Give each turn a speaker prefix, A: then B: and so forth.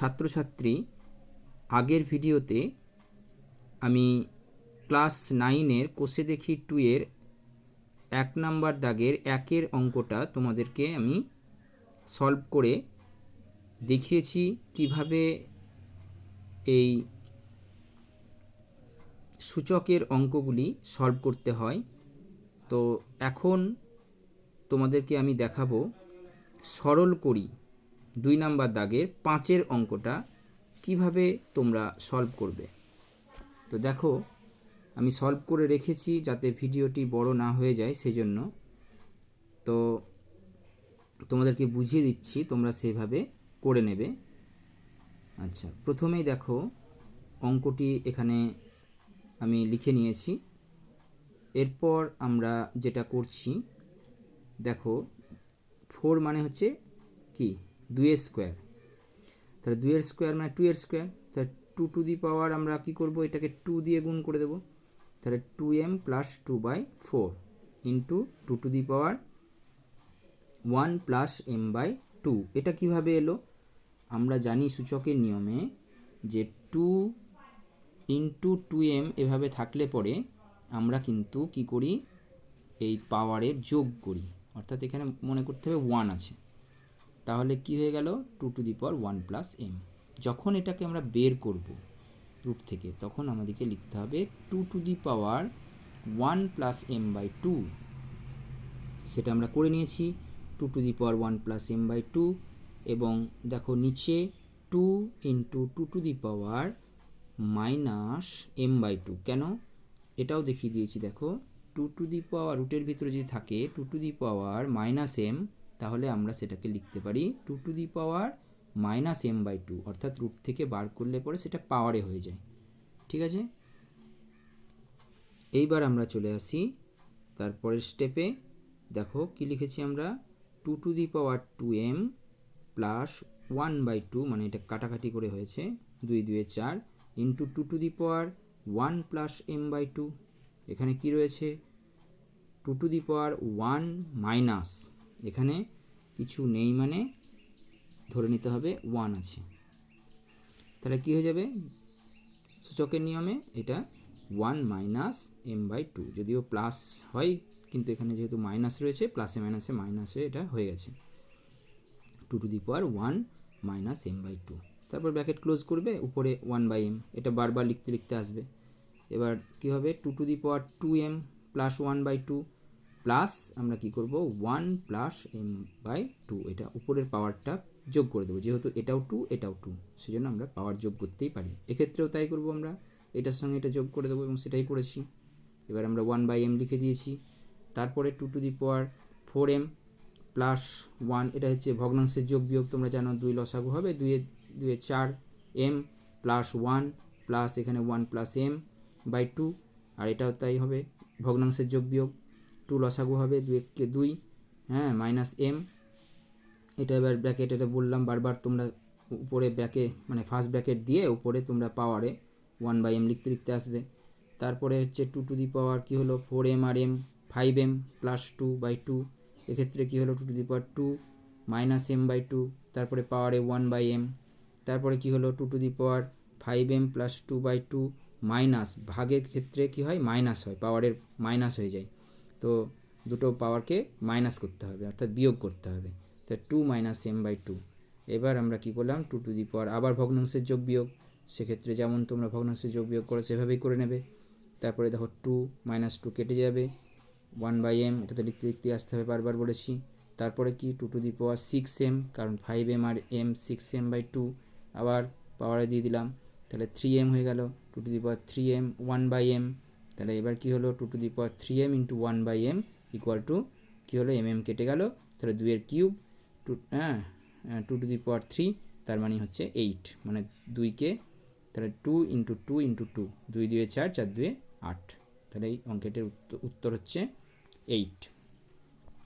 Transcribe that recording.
A: ছাত্রছাত্রী, আগের ভিডিওতে আমি ক্লাস 9-এর কোষে দেখি 2-এর 1 নাম্বার দাগের 1-এর অঙ্কটা তোমাদেরকে আমি সলভ করে দেখিয়েছি কিভাবে এই সূচকের অঙ্কগুলি সলভ করতে হয়। তো এখন তোমাদেরকে আমি দেখাবো সরল করি 2 নাম্বার দাগের 5-এর অঙ্কটা কিভাবে তোমরা সলভ করবে। তো দেখো, আমি সলভ করে রেখেছি যাতে ভিডিওটি বড় না হয়ে যায়, সেজন্য। তো তোমাদেরকে বুঝিয়ে দিচ্ছি, তোমরা সেভাবে করে নেবে। আচ্ছা, প্রথমেই দেখো অঙ্কটি এখানে আমি লিখে নিয়েছি। এরপর আমরা যেটা করছি, দেখো 4 মানে হচ্ছে কি 2 স্কোয়ার, তাহলে 2 স্কোয়ার মানে 2 স্কোয়ার, তাহলে 2 টু দি পাওয়ার আমরা কি করব, এটাকে 2 দিয়ে গুণ করে দেব। তাহলে 2m plus 2/4 into 2 to the power 1 plus m/2। এটা কিভাবে এলো? আমরা জানি সূচকের নিয়মে যে 2 ইন্টু 2m এভাবে থাকলে পরে আমরা কিন্তু কি করি, এই পাওয়ারের যোগ করি, অর্থাৎ এখানে মনে করতে হবে 1 আছে। তাহলে কি হয়ে গেল 2 to the power 1 plus m। যখন এটাকে আমরা বের করব রুট থেকে, তখন আমাদেরকে লিখতে হবে 2 to the power 1 plus m/2। সেটা আমরা করে নিয়েছি, 2 to the power 1 plus m/2। এবং দেখো নিচে 2 into 2 to the power minus m/2। কেন, এটাও দেখিয়ে দিয়েছি। দেখো 2 টু দি পাওয়ার রুটের ভিতরে যদি থাকে 2 to the power minus m, তাহলে আমরা সেটাকে লিখতে পারি 2 to the power minus m/2, অর্থাৎ রুট থেকে বার করলে পরে সেটা পাওয়ারে হয়ে যায়। ঠিক আছে, এইবার আমরা চলে আসি তারপরের স্টেপে। দেখো কি লিখেছি আমরা, 2 to the power 2m plus 1/2, মানে এটা কাটাকাটি করে হয়েছে 2 2 4, into 2 to the power 1 plus m/2। এখানে কি রয়েছে 2 টু দি পাওয়ার 1 মাইনাস, এখানে কিছু নেই মানে ধরে নিতে হবে 1 আছে। তাহলে কি হয়ে যাবে, সূচকের নিয়মে এটা 1 মাইনাস m/2, যদিও প্লাস হয়, কিন্তু এখানে যেহেতু মাইনাস রয়েছে, প্লাসে মাইনাসে মাইনাস হয়ে এটা হয়ে গেছে 2 to the power 1 minus m/2। তারপর ব্র্যাকেট ক্লোজ করবে, উপরে 1/m, এটা বারবার লিখতে লিখতে আসবে। এবার কি হবে 2 to the power 2m plus 1/2 plus আমরা কি করব 1 প্লাস m/2, এটা উপরের পাওয়ারটা যোগ করে দেবো, যেহেতু এটাও 2 এটাও 2, সেজন্য আমরা পাওয়ার যোগ করতেই পারি। এক্ষেত্রেও তাই করব, আমরা এটার সঙ্গে এটা যোগ করে দেবো এবং সেটাই করেছি। এবার আমরা 1/m লিখে দিয়েছি। তারপরে 2 to the power 4m plus 1, এটা হচ্ছে ভগ্নাংশের যোগ বিয়োগ, তোমরা জানো 2 লসাগু হবে, 2 2 4 m প্লাস 1 প্লাস এখানে 1 প্লাস m/2, আর এটাও তাই হবে ভগ্নাংশের যোগ বিয়োগ, 2 লসাগু হবে, 2 কে 2, হ্যাঁ, মাইনাস m। এটা এবার ব্র্যাকেট, এটা বললাম বারবার, তোমরা উপরে ব্র্যাকেট মানে ফার্স্ট ব্র্যাকেট দিয়ে উপরে তোমরা পাওয়ারে 1/m লিখতে লিখতে আসবে। তারপরে হচ্ছে 2 টু দি পাওয়ার কি হলো 4m আর m 5m প্লাস 2/2, এক্ষেত্রে কি হলো 2 to the power 2 minus m/2, তারপরে পাওয়ারে 1/m, তারপরে কি হলো 2 to the power 5m plus 2/2 minus, ভাগের ক্ষেত্রে কি হয় মাইনাস হয়, পাওয়ারের মাইনাস হয়ে যায়, তো দুটো পাওয়ারকে মাইনাস করতে হবে, অর্থাৎ বিয়োগ করতে হবে, তো 2 মাইনাস m/2। এবার আমরা কি করলাম 2 টু দি পাওয়ার আবার ভগ্নাংশের যোগ বিয়োগ, সেক্ষেত্রে যেমন তোমরা ভগ্নাংশের যোগ বিয়োগ করো সেভাবেই করে নেবে। তারপরে দেখো 2 মাইনাস 2 কেটে যাবে, 1/m, এটা তো লিখতে লিখতে আসতে হবে, বারবার বলেছি। তারপরে কি 2 টু দি পাওয়ার 6m, কারণ 5m আর m 6m/2, আবার পাওয়ারে দিয়ে দিলাম, তাহলে 3m হয়ে গেল, 2 to the power 3m 1/m। তাহলে এবার কি হলো 2 to the power 3m into 1/m equal to কী হলো, mm কেটে গেল, তাহলে 2 এর কিউব 2 টু দি পাওয়ার 3, তার মানে হচ্ছে 8, মানে 2কে, তাহলে 2 ইন্টু 2 ইন্টু 2, 2 2 4, 4 2 8, তাহলে এই অঙ্কেটের উত্তর হচ্ছে 8।